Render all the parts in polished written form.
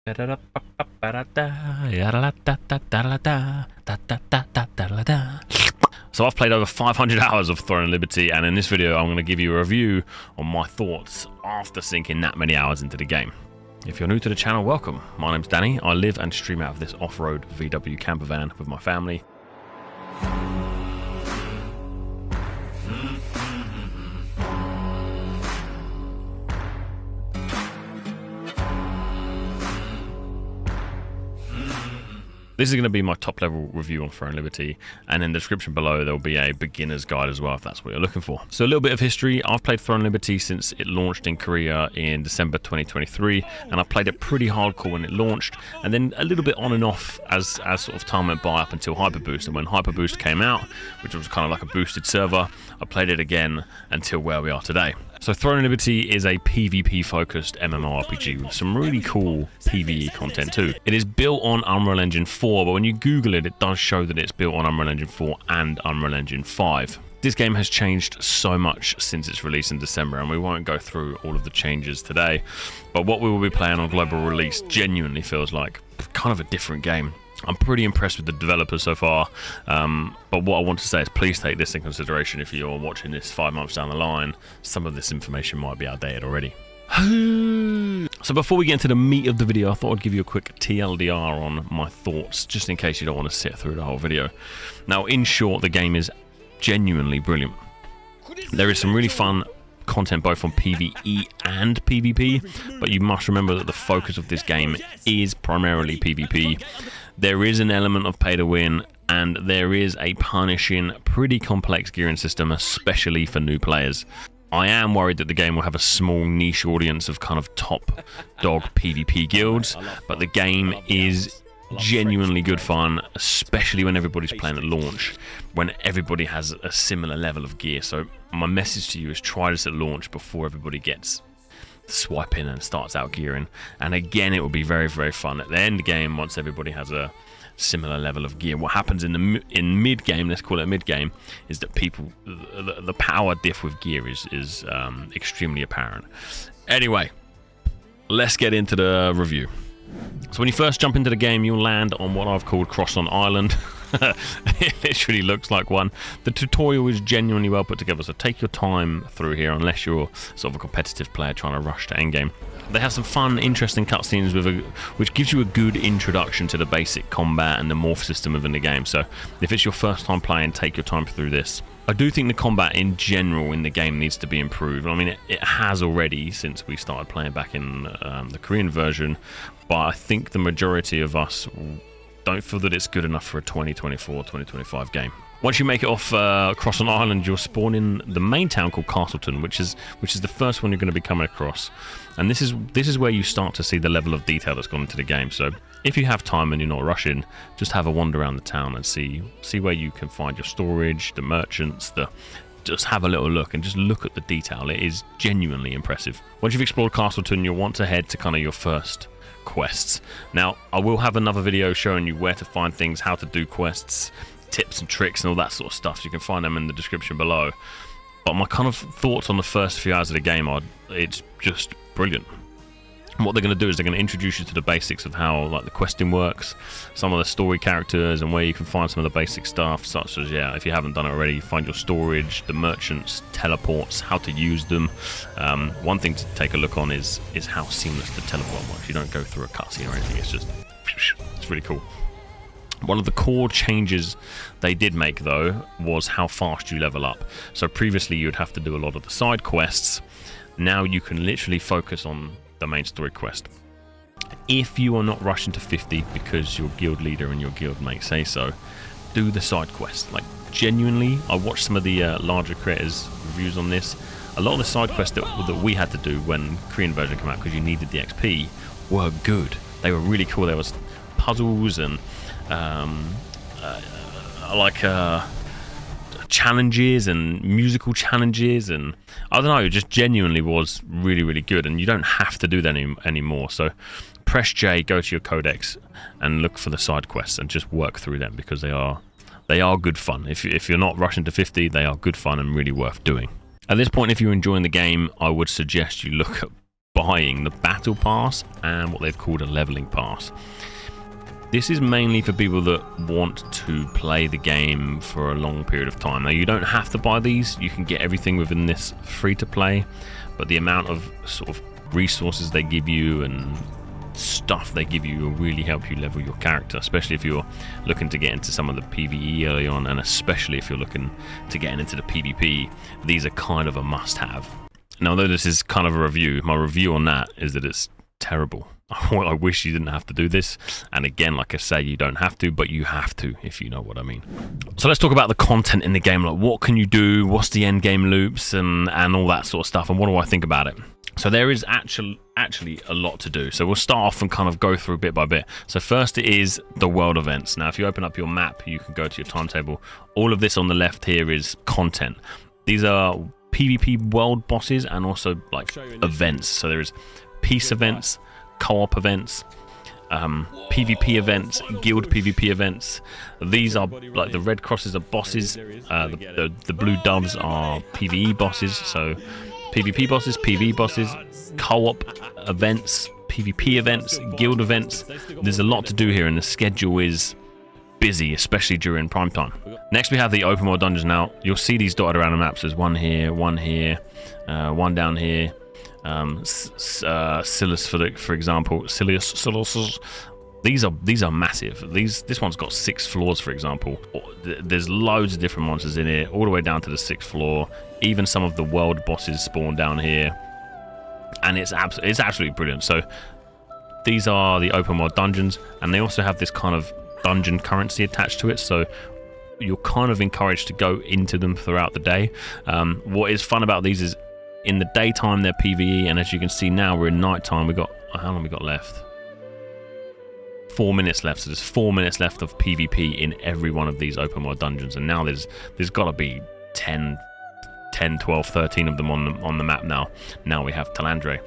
So I've played over 500 hours of Throne of Liberty, and in this video I'm going to give you a review on my thoughts after sinking that many hours into the game. If you're new to the channel, welcome. My name's Danny. I live and stream out of this off-road VW camper van with my family. This is going to be my top level review on Throne of Liberty, and in the description below there will be a beginner's guide as well if that's what you're looking for. So a little bit of history. I've played Throne of Liberty since it launched in Korea in December 2023, and I played it pretty hardcore when it launched, and then a little bit on and off as sort of time went by up until Hyper Boost. And when Hyper Boost came out, which was kind of like a boosted server, I played it again until where we are today. So Throne of Liberty is a PvP-focused MMORPG with some really cool PvE content too. It is built on Unreal Engine 4, but when you Google it, it does show that it's built on Unreal Engine 4 and Unreal Engine 5. This game has changed so much since its release in December, and we won't go through all of the changes today, but what we will be playing on global release genuinely feels like kind of a different game. I'm pretty impressed with the developers so far, but what I want to say is please take this in consideration if you're watching this 5 months down the line. Some of this information might be outdated already. So before we get into the meat of the video, I thought I'd give you a quick TLDR on my thoughts, just in case you don't want to sit through the whole video. Now, in short, the game is genuinely brilliant. There is some really fun content both on PvE and PvP, but you must remember that the focus of this game is primarily PvP. There is an element of pay to win, and there is a punishing, pretty complex gearing system, especially for new players. I am worried that the game will have a small niche audience of kind of top dog PvP guilds, but the game is genuinely good fun, especially when everybody's playing at launch, when everybody has a similar level of gear. So my message to you is try this at launch before everybody gets swiping and starts out gearing, and again it will be very, very fun at the end game once everybody has a similar level of gear. What happens in mid game, let's call it mid game, is that people the power diff with gear is extremely apparent. Anyway, let's get into the review. So when you first jump into the game, you'll land on what I've called Cross-on Island. It literally looks like one. The tutorial is genuinely well put together, so take your time through here unless you're sort of a competitive player trying to rush to endgame. They have some fun, interesting cutscenes which gives you a good introduction to the basic combat and the morph system within the game. So if it's your first time playing, take your time through this. I do think the combat in general in the game needs to be improved. I mean, it has already since we started playing back in the Korean version, but I think the majority of us don't feel that it's good enough for a 2024, 2025 game. Once you make it off Cross-on Island, you'll spawn in the main town called Castleton, which is the first one you're going to be coming across. And this is where you start to see the level of detail that's gone into the game. So if you have time and you're not rushing, just have a wander around the town and see where you can find your storage, the merchants, just have a little look and just look at the detail. It is genuinely impressive. Once you've explored Castleton, you'll want to head to kind of your first quests. Now, I will have another video showing you where to find things, how to do quests, tips and tricks and all that sort of stuff. So you can find them in the description below. But my kind of thoughts on the first few hours of the game are, it's just brilliant. And what they're going to do is they're going to introduce you to the basics of how like the questing works, some of the story characters, and where you can find some of the basic stuff, such as, yeah, if you haven't done it already, find your storage, the merchants, teleports, how to use them. One thing to take a look on is how seamless the teleport works. You don't go through a cutscene or anything. It's really cool. One of the core changes they did make, though, was how fast you level up. So previously you'd have to do a lot of the side quests. Now you can literally focus on the main story quest. If you are not rushing to 50 because your guild leader and your guild mate say so, do the side quest. Like, genuinely, I watched some of the larger creators' reviews on this. A lot of the side quests that we had to do when Korean version came out, because you needed the XP, were good. They were really cool. There was puzzles and challenges and musical challenges, and I don't know, it just genuinely was really, really good, and you don't have to do that anymore. So press J, go to your codex and look for the side quests and just work through them, because they are good fun. If you're not rushing to 50, they are good fun and really worth doing. At this point, if you're enjoying the game, I would suggest you look at buying the battle pass and what they've called a leveling pass. This is mainly for people that want to play the game for a long period of time. Now, you don't have to buy these. You can get everything within this free to play, but the amount of sort of resources they give you and stuff they give you will really help you level your character, especially if you're looking to get into some of the PvE early on, and especially if you're looking to get into the PvP. These are kind of a must-have. Now, although this is kind of a review, my review on that is that it's terrible. I wish you didn't have to do this, and again, like I say, you don't have to, but you have to, if you know what I mean. So let's talk about the content in the game. Like, what can you do, what's the end game loops, and all that sort of stuff, and what do I think about it? So there is actually a lot to do. So we'll start off and kind of go through bit by bit. So first it is the world events. Now, if you open up your map, you can go to your timetable. All of this on the left here is content. These are PvP world bosses and also like events. So there is peace events, co-op events, PvP events, guild PvP events. These are like the red crosses are bosses, the blue doves are PvE bosses, so PvP bosses, PvE bosses, co-op events, PvP events, guild events. There's a lot to do here and the schedule is busy, especially during prime time. Next we have the open world dungeons. Now you'll see these dotted around the maps. There's one here, one down here. Silas, for example, Silas. These are massive. This one's got 6 floors, for example. There's loads of different monsters in here, all the way down to the 6th floor. Even some of the world bosses spawn down here, and it's absolutely brilliant. So these are the open world dungeons, and they also have this kind of dungeon currency attached to it. So you're kind of encouraged to go into them throughout the day. What is fun about these is in the daytime they're PvE, and as you can see now we're in nighttime. How long we got left? 4 minutes left. So there's 4 minutes left of PvP in every one of these open world dungeons, and now there's got to be 10, 12, 13 of them on the map now. Now we have Talandre.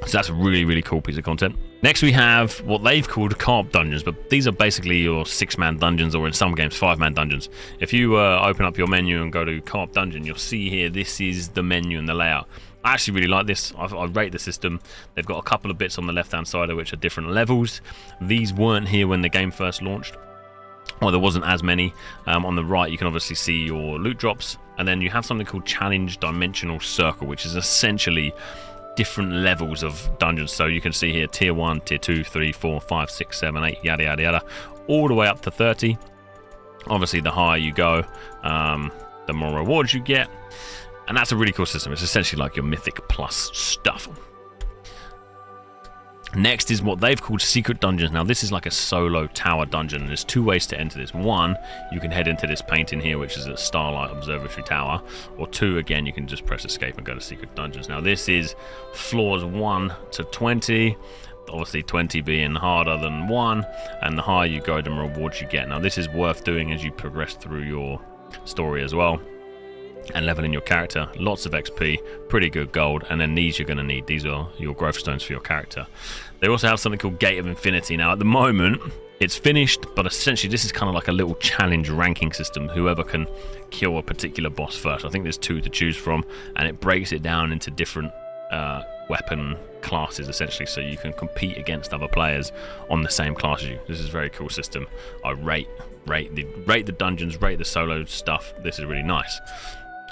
So that's a really, really cool piece of content. Next we have what they've called co-op dungeons, but these are basically your 6-man dungeons, or in some games 5-man dungeons. If you open up your menu and go to co-op dungeon, you'll see here this is the menu and the layout. I actually really like this. I rate the system. They've got a couple of bits on the left-hand side of which are different levels. These weren't here when the game first launched. Well, there wasn't as many. On the right, you can obviously see your loot drops, and then you have something called Challenge Dimensional Circle, which is essentially different levels of dungeons. So you can see here tier 1, tier 2, 3, 4, 5, 6, 7, 8, yada yada yada, all the way up to 30. Obviously, the higher you go, the more rewards you get. And that's a really cool system. It's essentially like your Mythic Plus stuff. Next is what they've called secret dungeons. Now this is like a solo tower dungeon, and there's 2 ways to enter this. 1, you can head into this painting here, which is a Starlight Observatory Tower, or 2, again, you can just press escape and go to secret dungeons. Now this is floors 1 to 20, obviously 20 being harder than 1, and the higher you go, the more rewards you get. Now this is worth doing as you progress through your story as well, and leveling your character. Lots of XP, pretty good gold, and then these you're going to need. These are your growth stones for your character. They also have something called Gate of Infinity. Now at the moment it's finished, but essentially this is kind of like a little challenge ranking system. Whoever can kill a particular boss first. I think there's 2 to choose from, and it breaks it down into different weapon classes essentially, so you can compete against other players on the same class as you. This is a very cool system. I rate the dungeons, rate the solo stuff. This is really nice.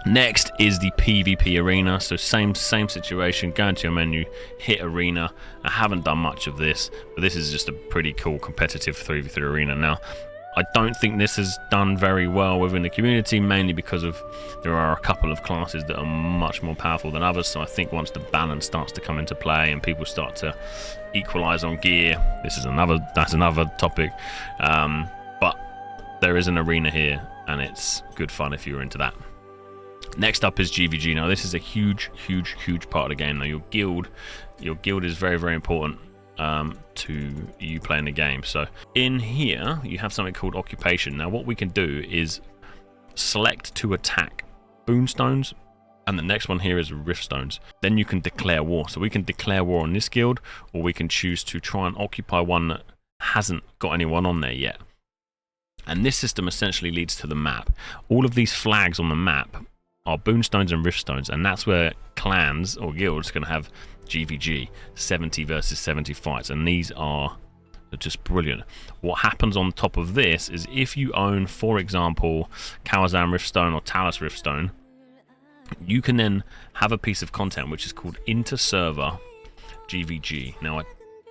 Next is the PvP arena. So same situation. Go into your menu, hit arena. I haven't done much of this, but this is just a pretty cool competitive 3v3 arena. Now, I don't think this is done very well within the community, mainly because there are a couple of classes that are much more powerful than others. So I think once the balance starts to come into play and people start to equalize on gear, that's another topic. But there is an arena here, and it's good fun if you're into that. Next up is GVG. Now this is a huge part of the game. Now your guild is very, very important to you playing the game. So in here you have something called occupation. Now what we can do is select to attack boonstones, and the next one here is riftstones. Then you can declare war. So we can declare war on this guild, or we can choose to try and occupy one that hasn't got anyone on there yet. And this system essentially leads to the map. All of these flags on the map are boonstones and riftstones, and that's where clans or guilds can have GVG 70 versus 70 fights, and these are just brilliant. What happens on top of this is if you own, for example, Kawazan Riftstone or Talus Riftstone, you can then have a piece of content which is called inter-server GVG. Now,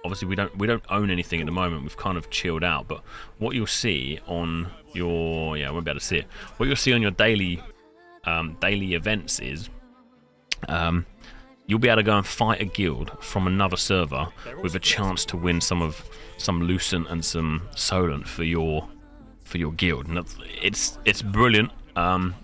obviously we don't own anything at the moment. We've kind of chilled out, but what you'll see on your I won't be able to see it. What you'll see on your daily events is you'll be able to go and fight a guild from another server with a chance to win some Lucent and some Solent for your guild. And it's brilliant.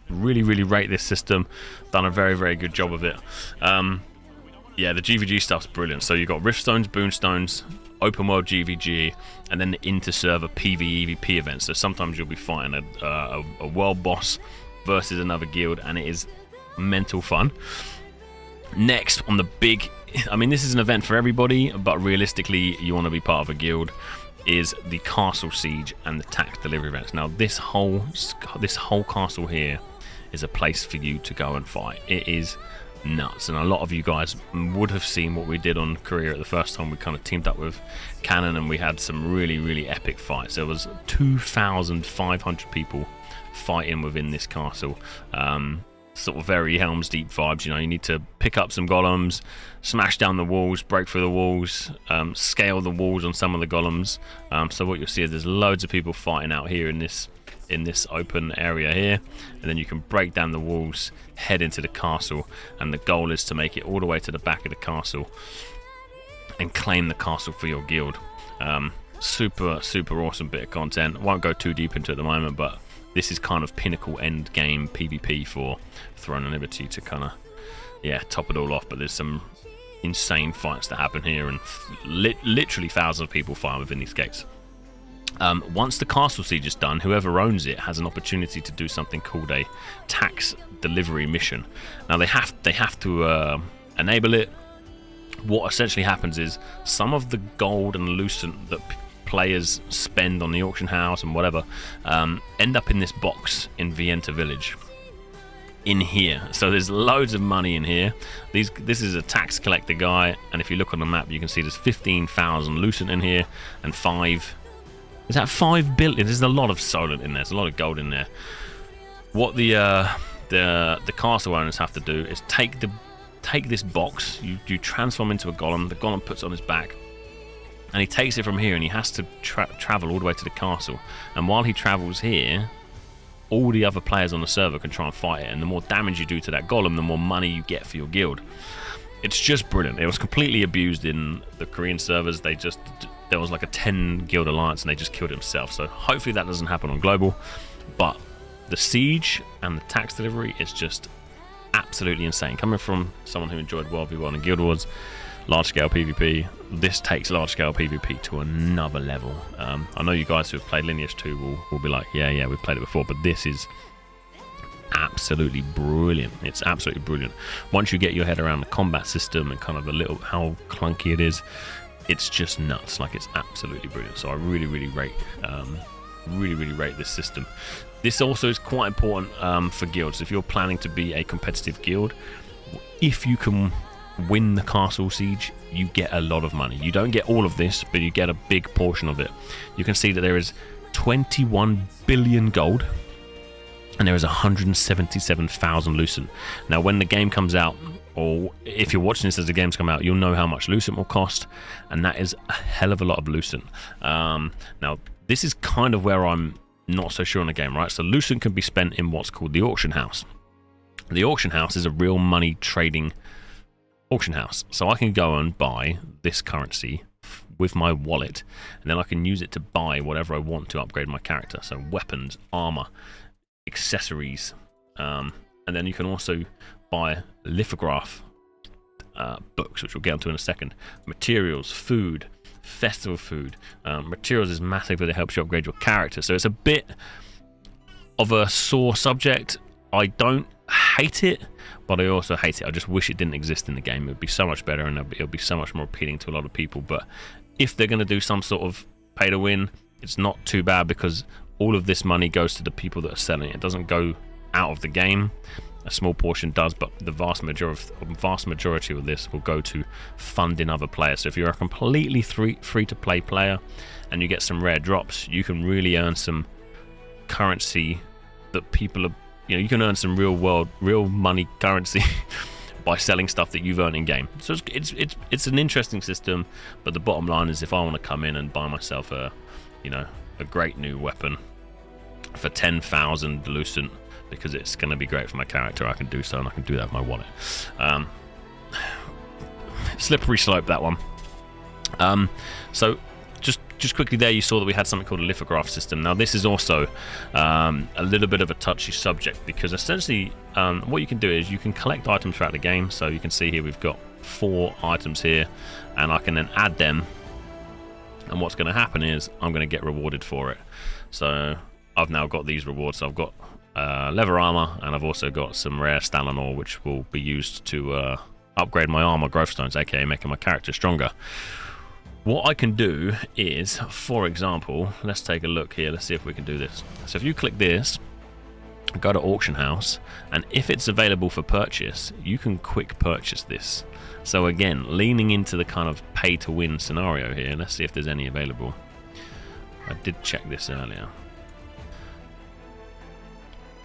Really rate this system. Done a very good job of it. Yeah, the GVG stuff's brilliant. So you've got Riftstones, Boonstones, Open World GVG, and then the inter-server PvEVP events. So sometimes you'll be fighting a world boss versus another guild, and it is mental fun. Next on the big, I mean, this is an event for everybody, but realistically you want to be part of a guild, is the castle siege and the tax delivery events. Now this whole castle here is a place for you to go and fight. It is nuts, and a lot of you guys would have seen what we did on Korea at the first time. We kind of teamed up with Canon and we had some really epic fights. There was 2,500 people fighting within this castle. Sort of very Helm's Deep vibes. You know, you need to pick up some golems, smash down the walls, break through the walls, scale the walls on some of the golems. So what you'll see is there's loads of people fighting out here in this open area here, and then you can break down the walls, head into the castle, and the goal is to make it all the way to the back of the castle and claim the castle for your guild. Super awesome bit of content. Won't go too deep into it at the moment, but this is kind of pinnacle end game PvP for Throne and Liberty to kind of, top it all off. But there's some insane fights that happen here, and literally thousands of people fight within these gates. Once the castle siege is done, whoever owns it has an opportunity to do something called a tax delivery mission. Now they have to enable it. What essentially happens is some of the gold and Lucent that players spend on the auction house and whatever end up in this box in Vienta village in here. So there's loads of money in here. This is a tax collector guy, and if you look on the map you can see there's 15,000 Lucent in here, and 5 billion. There's a lot of Solent in there. There's a lot of gold in there. What the castle owners have to do is take this box, you transform into a golem, the golem puts it on his back, and he takes it from here, and he has to travel all the way to the castle. And while he travels here, all the other players on the server can try and fight it, and the more damage you do to that golem, the more money you get for your guild. It's just brilliant. It was completely abused in the Korean servers. There was like a 10 guild alliance, and they just killed himself. So hopefully that doesn't happen on global. But the siege and the tax delivery is just absolutely insane. Coming from someone who enjoyed World v1 and Guild Wars, large-scale PvP, this takes large-scale PvP to another level. I know you guys who have played Lineage 2 will be like, yeah, we've played it before, but this is absolutely brilliant. It's absolutely brilliant. Once you get your head around the combat system and kind of how clunky it is, it's just nuts. Like, it's absolutely brilliant. So I really rate this system. This also is quite important for guilds. If you're planning to be a competitive guild, if you can win the castle siege, you get a lot of money. You don't get all of this, but you get a big portion of it. You can see that there is 21 billion gold, and there is 177,000 Lucent. Now, when the game comes out, or if you're watching this as the games come out, you'll know how much Lucent will cost, and that is a hell of a lot of Lucent. Now, this is kind of where I'm not so sure on the game, right? So Lucent can be spent in what's called the auction house. The auction house is a real money trading auction house. So I can go and buy this currency with my wallet, and then I can use it to buy whatever I want to upgrade my character. So weapons, armor, accessories, and then you can also buy lithograph books, which we'll get onto in a second, materials, food, festival food. Materials is massive because it helps you upgrade your character. So it's a bit of a sore subject. I don't hate it, but I also hate it. I just wish it didn't exist in the game. It would be so much better, and it'll be so much more appealing to a lot of people. But if they're going to do some sort of pay to win, it's not too bad, because all of this money goes to the people that are selling it. It doesn't go out of the game. A small portion does, but the vast majority of this will go to funding other players. So if you're a completely free-to-play player and you get some rare drops, you can really earn some currency that people are, you can earn some real money currency by selling stuff that you've earned in game. So it's an interesting system, but the bottom line is, if I want to come in and buy myself a great new weapon for 10,000 Lucent, because it's going to be great for my character, I can do so, and I can do that with my wallet. Slippery slope, that one. So just quickly there, you saw that we had something called a lithograph system. Now this is also a little bit of a touchy subject, because essentially what you can do is you can collect items throughout the game. So you can see here we've got 4 items here, and I can then add them, and what's going to happen is I'm going to get rewarded for it. So I've now got these rewards. So I've got leather armor, and I've also got some rare Stalin ore, which will be used to upgrade my armor growth stones, aka making my character stronger. What I can do is, for example, let's take a look here. Let's see if we can do this. So if you click this, go to auction house, and if it's available for purchase, you can quick purchase this. So again, leaning into the kind of pay to win scenario here. Let's see if there's any available. I did check this earlier.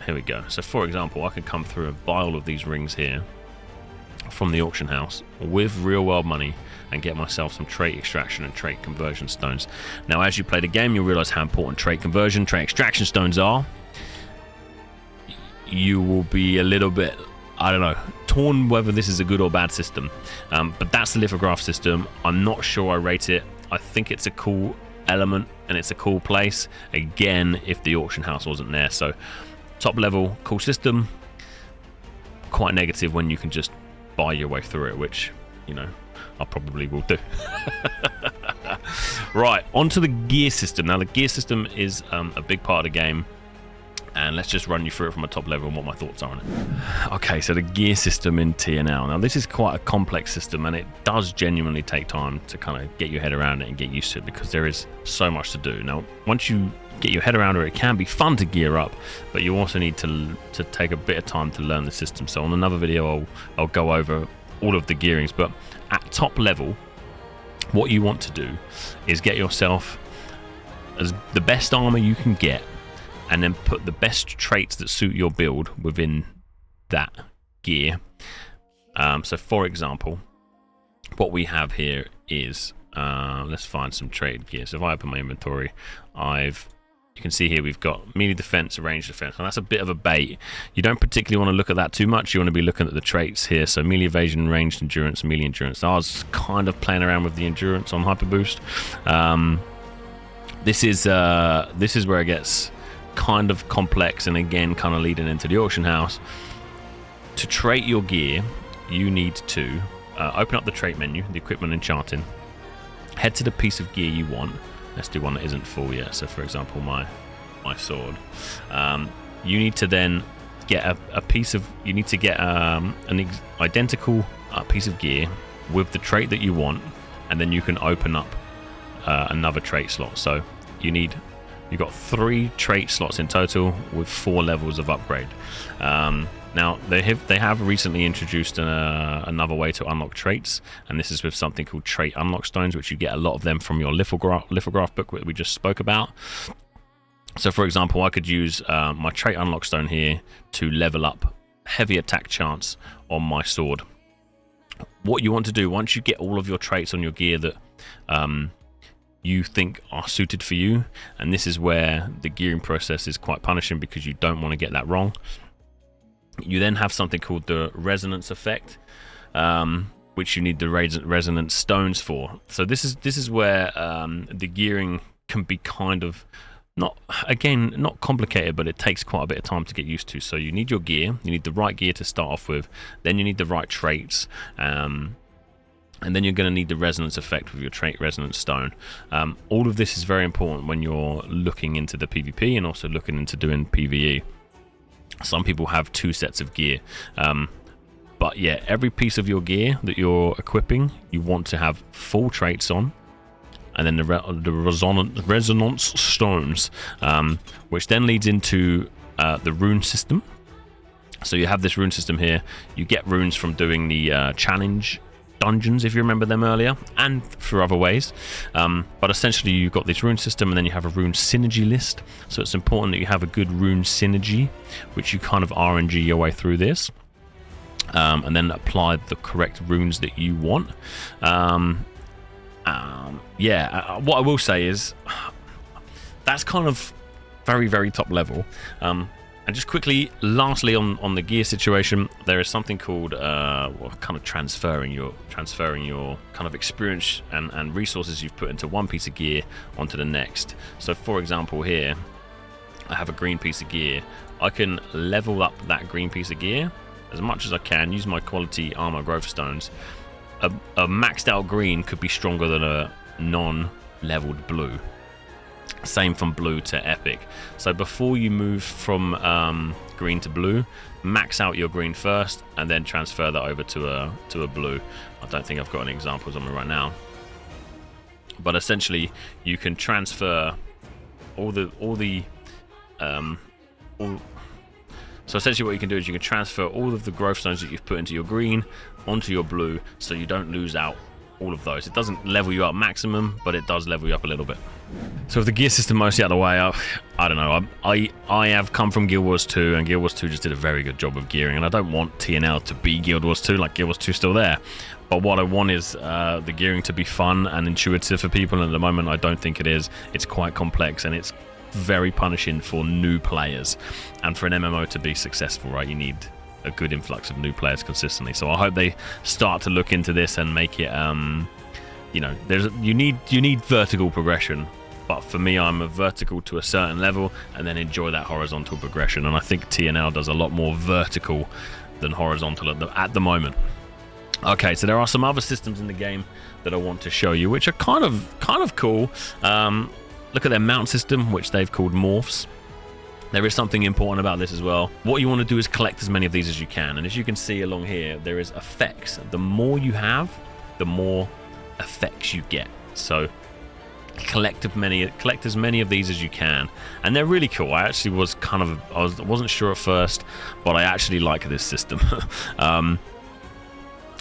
Here we go. So for example, I could come through and buy all of these rings here from the auction house with real world money and get myself some trait extraction and trait conversion stones. Now as you play the game, you'll realize how important trait conversion, trait extraction stones are. You will be a little bit, I don't know, torn whether this is a good or bad system, but that's the lithograph system. I'm not sure I rate it. I think it's a cool element and it's a cool place, again, if the auction house wasn't there. So top level, cool system. Quite negative when you can just buy your way through it, which, I probably will do. Right, onto the gear system. Now the gear system is a big part of the game, and let's just run you through it from a top level and what my thoughts are on it. Okay, so the gear system in TNL. Now this is quite a complex system, and it does genuinely take time to kind of get your head around it and get used to it, because there is so much to do. Now once you get your head around it, it can be fun to gear up, but you also need to take a bit of time to learn the system. So on another video I'll go over all of the gearings, but at top level, what you want to do is get yourself as the best armor you can get, and then put the best traits that suit your build within that gear. So for example, what we have here is, let's find some traded gear. So if I open my inventory, you can see here we've got melee defense, range defense, and that's a bit of a bait. You don't particularly want to look at that too much. You want to be looking at the traits here. So melee evasion, ranged endurance, melee endurance. I was kind of playing around with the endurance on hyper boost. This is where it gets kind of complex, and again kind of leading into the auction house. To trait your gear, you need to open up the trait menu, the equipment enchanting, head to the piece of gear you want. Let's do one that isn't full yet. So for example, my sword. You need to then get an identical piece of gear with the trait that you want, and then you can open up another trait slot. So you've got 3 trait slots in total with 4 levels of upgrade. Now they have recently introduced another way to unlock traits, and this is with something called trait unlock stones, which you get a lot of them from your lithograph book that we just spoke about. So for example, I could use my trait unlock stone here to level up heavy attack chance on my sword. What you want to do, once you get all of your traits on your gear that you think are suited for you, and this is where the gearing process is quite punishing because you don't want to get that wrong, you then have something called the resonance effect, which you need the resonance stones for. So this is where the gearing can be kind of not complicated, but it takes quite a bit of time to get used to. So you need your gear, you need the right gear to start off with, then you need the right traits, and then you're going to need the resonance effect with your trait resonance stone. All of this is very important when you're looking into the PvP and also looking into doing PvE. Some people have 2 sets of gear, but yeah, every piece of your gear that you're equipping, you want to have full traits on, and then the resonance stones, which then leads into the rune system. So you have this rune system here. You get runes from doing the challenge dungeons, if you remember them earlier, and through other ways. But essentially you've got this rune system, and then you have a rune synergy list. So it's important that you have a good rune synergy, which you kind of RNG your way through this. And then apply the correct runes that you want. What I will say is that's kind of very, very top level. And just quickly, lastly, on the gear situation, there is something called kind of transferring your kind of experience and resources you've put into one piece of gear onto the next. So, for example, here I have a green piece of gear. I can level up that green piece of gear as much as I can, use my quality armor growth stones. A maxed out green could be stronger than a non-leveled blue. Same from blue to epic. So before you move from green to blue, max out your green first, and then transfer that over to a blue. I don't think I've got any examples on me right now, but essentially you can transfer So essentially what you can do is you can transfer all of the growth stones that you've put into your green onto your blue, so you don't lose out all of those. It doesn't level you up maximum, but it does level you up a little bit. So with the gear system mostly out of the way, I don't know. I have come from Guild Wars 2, and Guild Wars 2 just did a very good job of gearing, and I don't want TNL to be Guild Wars 2, like Guild Wars 2 is still there. But what I want is the gearing to be fun and intuitive for people, and at the moment I don't think it is. It's quite complex, and it's very punishing for new players, and for an MMO to be successful, right, you need a good influx of new players consistently. So I hope they start to look into this and make it you need vertical progression, but for me, I'm a vertical to a certain level and then enjoy that horizontal progression, and I think TNL does a lot more vertical than horizontal at the moment. Okay, so there are some other systems in the game that I want to show you, which are kind of cool. Look at their mount system, which they've called Morphs. There is something important about this as well. What you want to do is collect as many of these as you can. And as you can see along here, there is effects. The more you have, the more effects you get. So collect as many of these as you can. And they're really cool. I actually was I wasn't sure at first, but I actually like this system.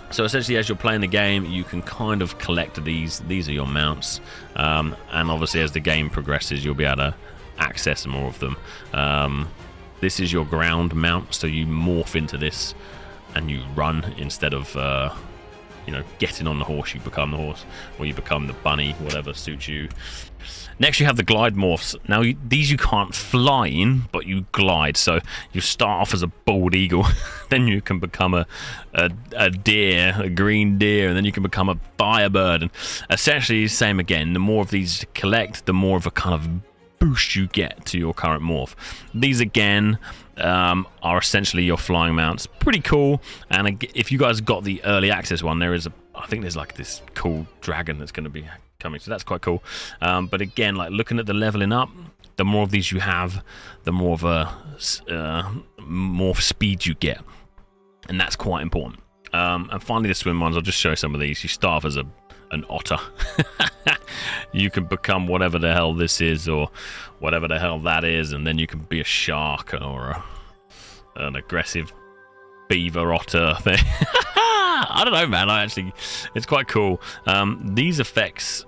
So essentially, as you're playing the game, you can kind of collect these. These are your mounts, and obviously, as the game progresses, you'll be able to access more of them. This is your ground mount, so you morph into this, and you run instead of getting on the horse. You become the horse, or you become the bunny, whatever suits you. Next, you have the glide morphs. Now, these you can't fly in, but you glide. So you start off as a bald eagle, then you can become a deer, a green deer, and then you can become a firebird. And essentially, same again. The more of these you collect, the more of a kind of boost you get to your current morph. These again are essentially your flying mounts. Pretty cool. And if you guys got the early access one, I think there's like this cool dragon that's going to be coming, so that's quite cool. But again, like looking at the leveling up, the more of these you have, the more of a morph speed you get, and that's quite important. And finally, the swim ones. I'll just show some of these. You start off as an otter. You can become whatever the hell this is, or whatever the hell that is, and then you can be a shark or an aggressive beaver otter thing. I don't know, man. It's quite cool. These effects,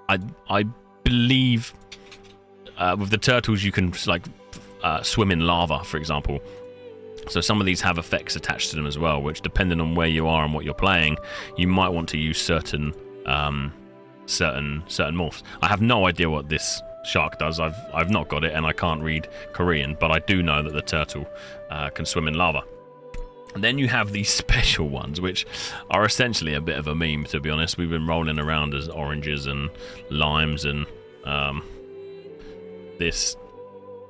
I believe, with the turtles, you can swim in lava, for example. So some of these have effects attached to them as well, which, depending on where you are and what you're playing, you might want to use certain morphs. I have no idea what this shark does. I've not got it, and I can't read Korean, but I do know that the turtle can swim in lava. And then you have these special ones, which are essentially a bit of a meme, to be honest. We've been rolling around as oranges and limes, and this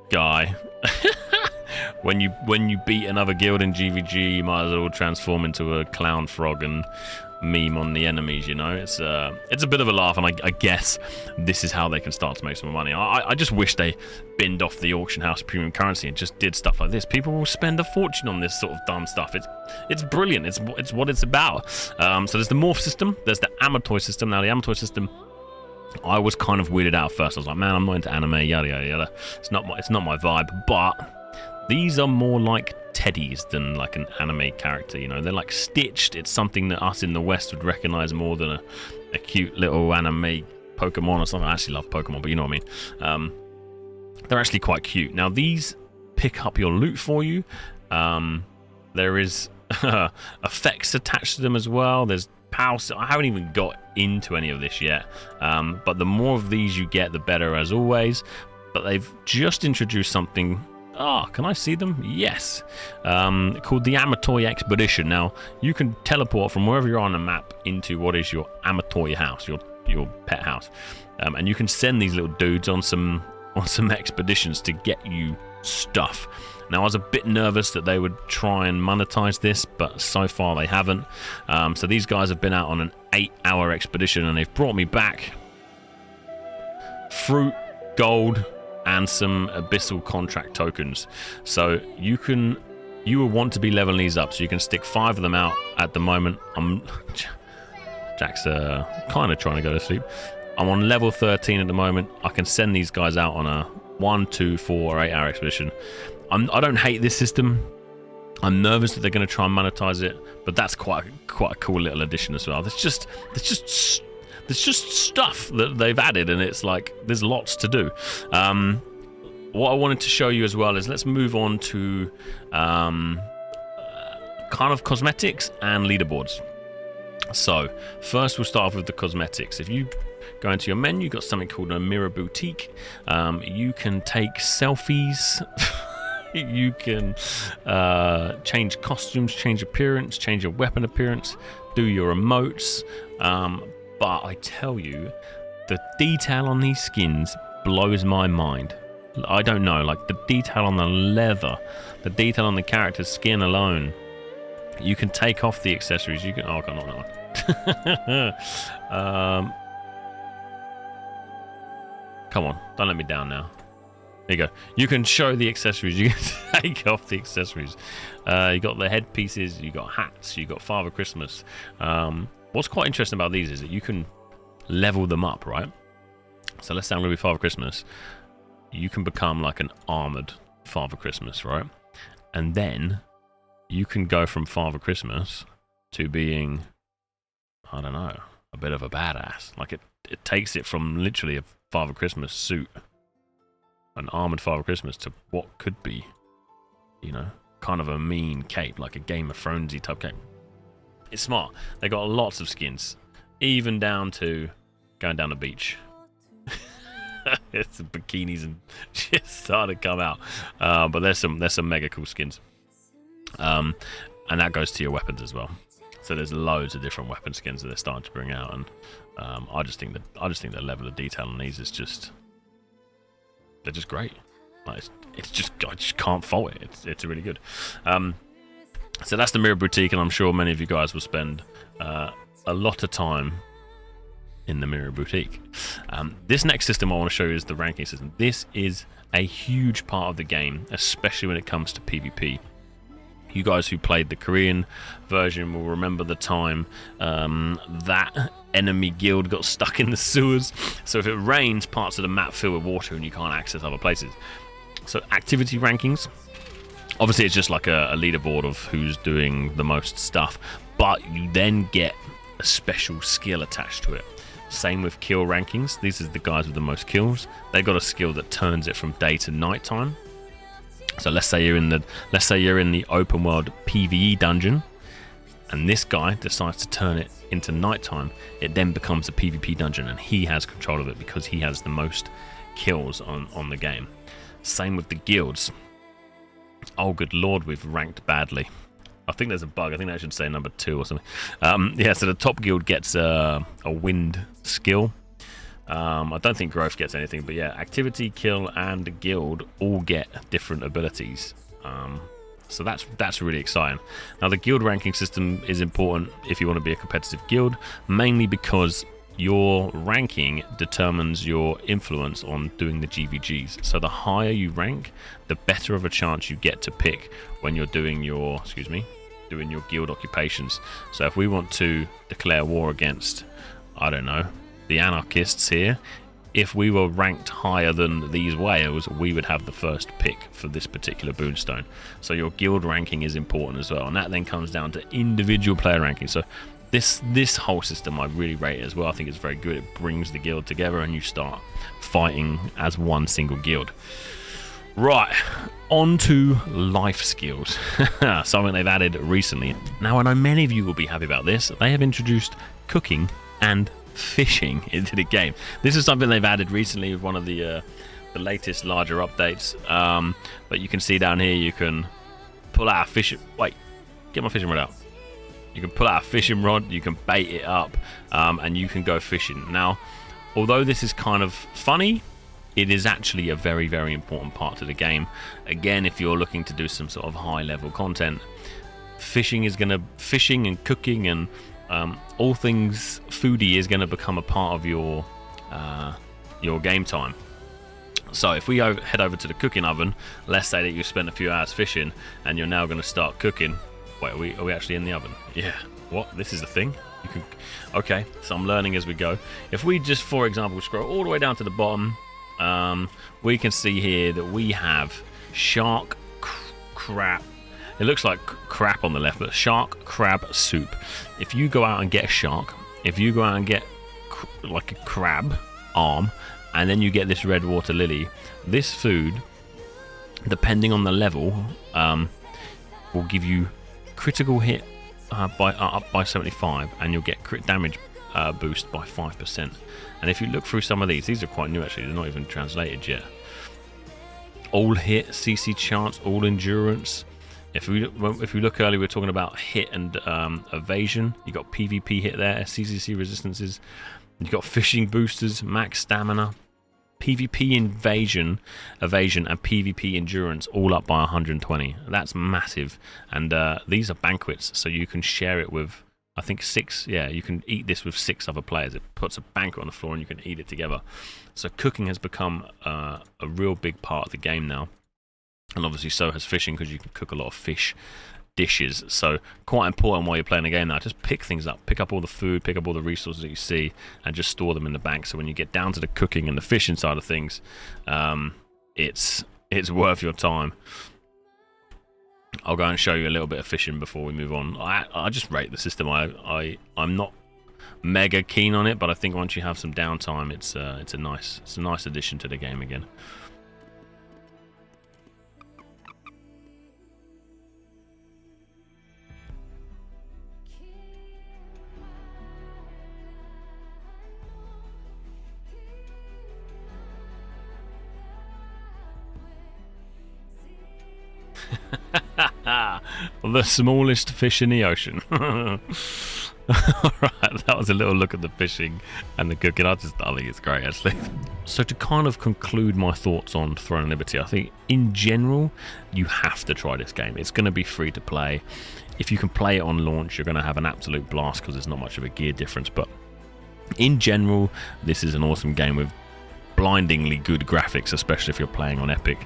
guy. When you beat another guild in GVG, you might as well transform into a clown frog and meme on the enemies. It's a bit of a laugh, and I guess this is how they can start to make some money. I just wish they binned off the auction house premium currency and just did stuff like this. People will spend a fortune on this sort of dumb stuff. It's brilliant. It's what it's about. So there's the morph system. There's the Amitoi system. Now the Amitoi system, I was kind of weirded out at first. I was like, man, I'm not into anime, yada yada yada. It's not my vibe. But these are more like teddies than like an anime character, you know. They're like stitched. It's something that us in the West would recognize more than a cute little anime Pokemon or something. I actually love Pokemon, but you know what I mean. They're actually quite cute. Now these pick up your loot for you. There is effects attached to them as well. There's power. I haven't even got into any of this yet, but the more of these you get, the better, as always. But they've just introduced something. Can I see them? Yes. Called the Amitoi Expedition. Now you can teleport from wherever you're on the map into what is your Amitoi house, your pet house, and you can send these little dudes on some expeditions to get you stuff. Now I was a bit nervous that they would try and monetize this, but so far they haven't. So these guys have been out on an 8-hour expedition, and they've brought me back fruit, gold, and some abyssal contract tokens. So you will want to be leveling these up, so you can stick 5 of them out at the moment. Jack's kind of trying to go to sleep. I'm on level 13 at the moment. I can send these guys out on a 1, 2, 4, or 8-hour expedition. I don't hate this system. I'm nervous that they're going to try and monetize it, but that's quite a cool little addition as well. There's just stuff that they've added, and it's like there's lots to do. What I wanted to show you as well is let's move on to kind of cosmetics and leaderboards. So first we'll start off with the cosmetics. If you go into your menu, you've got something called a mirror boutique. You can take selfies. You can change costumes, change appearance, change your weapon appearance, do your emotes. But I tell you, the detail on these skins blows my mind. I don't know, like the detail on the leather, the detail on the character's skin alone. You can take off the accessories. You can. Oh, God, not that one. Come on, don't let me down now. There you go. You can show the accessories. You can take off the accessories. You got the headpieces. You got hats. You got Father Christmas. What's quite interesting about these is that you can level them up, right? So let's say I'm going to be Father Christmas. You can become like an armored Father Christmas, right? And then you can go from Father Christmas to being, I don't know, a bit of a badass. Like it takes it from literally a Father Christmas suit, an armored Father Christmas, to what could be, you know, kind of a mean cape, like a Game of Thronesy type cape. It's smart. They got lots of skins, even down to going down the beach. It's bikinis and shit starting to come out, but there's some mega cool skins, and that goes to your weapons as well. So there's loads of different weapon skins that they're starting to bring out, and I just think the level of detail on these is they're just great. Like it's just, I just can't fault it. It's really good. So that's the Mirror Boutique, and I'm sure many of you guys will spend a lot of time in the Mirror Boutique. This next system I want to show you is the ranking system. This is a huge part of the game, especially when it comes to PvP. You guys who played the Korean version will remember the time that enemy guild got stuck in the sewers. So if it rains, parts of the map fill with water and you can't access other places. So activity rankings, obviously it's just like a leaderboard of who's doing the most stuff, but you then get a special skill attached to it. Same with kill rankings. These are the guys with the most kills. They've got a skill that turns it from day to night time. So let's say you're in the open world PvE dungeon, and this guy decides to turn it into nighttime. It then becomes a PvP dungeon, and he has control of it because he has the most kills on the game. Same with the guilds. Oh, good lord, we've ranked badly. I think there's a bug. I think that should say number 2 or something. Yeah, so the top guild gets a wind skill. I don't think growth gets anything, but yeah, activity, kill, and guild all get different abilities. So that's really exciting. Now the guild ranking system is important if you want to be a competitive guild, mainly because your ranking determines your influence on doing the GVGs. So the higher you rank, the better of a chance you get to pick when you're doing your guild occupations. So if we want to declare war against, I don't know, the anarchists here if we were ranked higher than these whales, we would have the first pick for this particular boonstone. So your guild ranking is important as well, and that then comes down to individual player ranking. So this whole system I really rate as well. I think it's very good. It brings the guild together and you start fighting as one single guild. Right, on to life skills, something they've added recently. Now I know many of you will be happy about this. They have introduced cooking and fishing into the game. This is something they've added recently with one of the latest larger updates. But you can see down here you can pull out a fishing... Wait, get my fishing rod out. You can pull out a fishing rod, you can bait it up, and you can go fishing. Now, although this is kind of funny, it is actually a very, very important part to the game. Again, if you're looking to do some sort of high-level content, fishing and cooking and all things foodie is going to become a part of your game time. So if we head over to the cooking oven, let's say that you spent a few hours fishing and you're now going to start cooking. Wait, are we actually in the oven? Yeah. What? This is the thing? You can. Okay, so I'm learning as we go. If we just, for example, scroll all the way down to the bottom, we can see here that we have shark crab. It looks like crap on the left, but shark crab soup. If you go out and get a shark, if you go out and get like a crab arm, and then you get this red water lily, this food, depending on the level, will give you critical hit up by 75, and you'll get crit damage boost by 5%. And if you look through some of these are quite new actually, they're not even translated yet. All hit, CC chance, all endurance. If we look earlier, we were talking about hit and evasion. You got PvP hit there, CCC resistances. You got fishing boosters, max stamina, PvP evasion, and PvP endurance, all up by 120. That's massive. And these are banquets, so you can share it with, I think 6. Yeah, you can eat this with 6 other players. It puts a banquet on the floor and you can eat it together. So cooking has become a real big part of the game now. And obviously so has fishing, because you can cook a lot of fish dishes. So quite important while you're playing the game now. Just pick things up. Pick up all the food, pick up all the resources that you see, and just store them in the bank. So when you get down to the cooking and the fishing side of things, it's worth your time. I'll go and show you a little bit of fishing before we move on. I just rate the system. I'm not mega keen on it, but I think once you have some downtime, it's a nice addition to the game again. The smallest fish in the ocean. Alright, that was a little look at the fishing and the cooking. I think it's great actually. So to kind of conclude my thoughts on Throne of Liberty, I think in general you have to try this game. It's going to be free to play. If you can play it on launch, you're going to have an absolute blast because there's not much of a gear difference, but in general this is an awesome game with blindingly good graphics, especially if you're playing on Epic.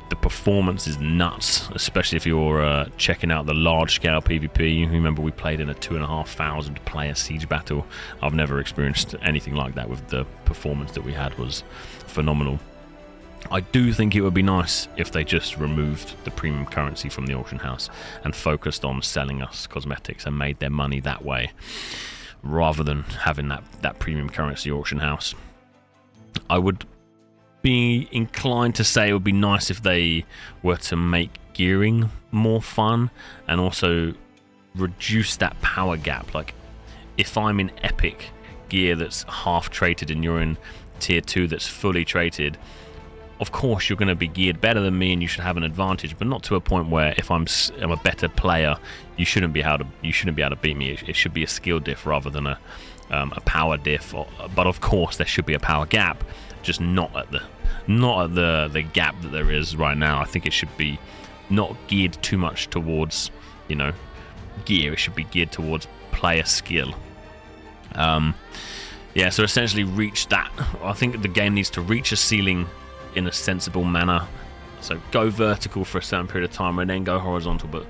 The performance is nuts, especially if you're checking out the large-scale PvP. Remember, we played in a 2,500 player siege battle. I've never experienced anything like that. With the performance that we had was phenomenal. I do think it would be nice if they just removed the premium currency from the auction house and focused on selling us cosmetics and made their money that way, rather than having that premium currency auction house. I would be inclined to say it would be nice if they were to make gearing more fun and also reduce that power gap. Like, if I'm in Epic gear that's half traded and you're in tier 2 that's fully traded, of course you're going to be geared better than me and you should have an advantage, but not to a point where if I'm a better player, you shouldn't be able to beat me. It should be a skill diff rather than a power diff. But of course there should be a power gap, just not at the gap that there is right now. I think it should be not geared too much towards, gear. It should be geared towards player skill. Yeah, so essentially reach that. I think the game needs to reach a ceiling in a sensible manner. So go vertical for a certain period of time and then go horizontal, but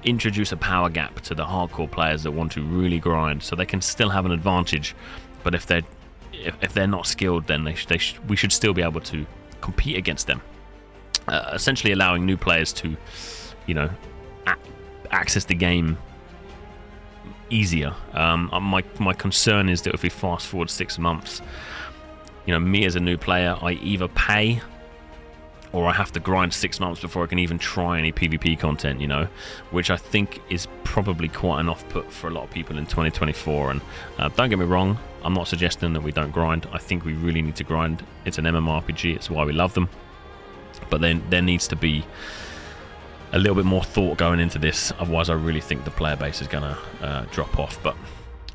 introduce a power gap to the hardcore players that want to really grind, so they can still have an advantage. But if if they're not skilled, then we should still be able to compete against them. Essentially allowing new players to, you know, access the game easier. My concern is that if we fast forward 6 months, you know, me as a new player, I either pay or I have to grind 6 months before I can even try any PvP content, you know, which I think is probably quite an off-put for a lot of people in 2024. And don't get me wrong, I'm not suggesting that we don't grind. I think we really need to grind. It's an mmorpg, it's why we love them. But then there needs to be a little bit more thought going into this, otherwise I really think the player base is going to drop off. But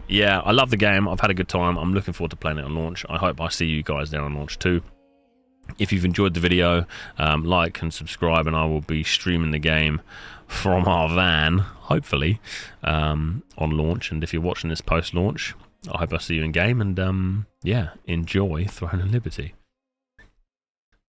yeah, I love the game. I've had a good time. I'm looking forward to playing it on launch. I hope I see you guys there on launch too. If you've enjoyed the video, like and subscribe, and I will be streaming the game from our van, hopefully, on launch. And if you're watching this post-launch, I hope I see you in game. And yeah, enjoy Throne of Liberty.